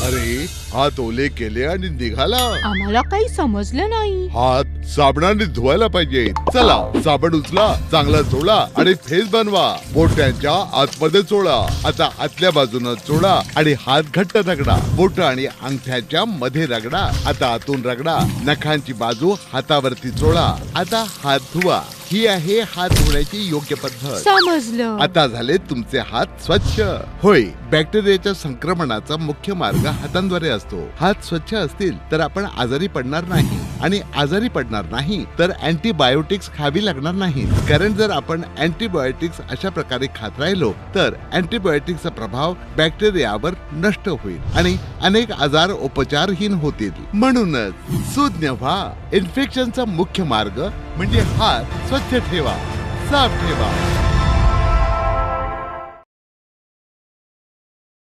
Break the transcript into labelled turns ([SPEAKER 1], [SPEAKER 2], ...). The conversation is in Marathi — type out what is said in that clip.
[SPEAKER 1] अरे, हात ओले केले आणि निघाला.
[SPEAKER 2] आम्हाला काही समजलं नाही.
[SPEAKER 1] हात साबणाने धुवायला पाहिजे. चला, साबण उचला, चांगला चोळा आणि फेस बनवा. बोटांच्या आतमध्ये चोळा. आता आतल्या बाजूनं चोळा आणि हात घट्ट रगडा. बोट आणि अंगठ्याच्या मध्ये रगडा. आता आतून रगडा. नखांची बाजू हातावरती चोळा. आता हात धुवा. ही आहे हात धुण्याची योग्य पद्धत.
[SPEAKER 2] समजलं.
[SPEAKER 1] आता झाले तुमचे हात स्वच्छ. होय, बॅक्टेरियाच्या संक्रमणाचा मुख्य मार्ग हातांद्वारे असतो. हात स्वच्छ असतील तर आपण आजारी पडणार नाही, आणि आजारी पडणार नाही तर अँटीबायोटिक्स खावी लागणार नाही. कारण जर आपण अँटीबायोटिक्स अशा प्रकारे खात राहिलो तर अँटीबायोटिक्सचा प्रभाव बॅक्टेरियावर नष्ट होईल आणि अनेक आजार उपचारहीन होतील. म्हणूनच सुज्ञ व्हा. इन्फेक्शनचा मुख्य मार्ग म्हणजे हात स्वच्छ ठेवा, साफ ठेवा.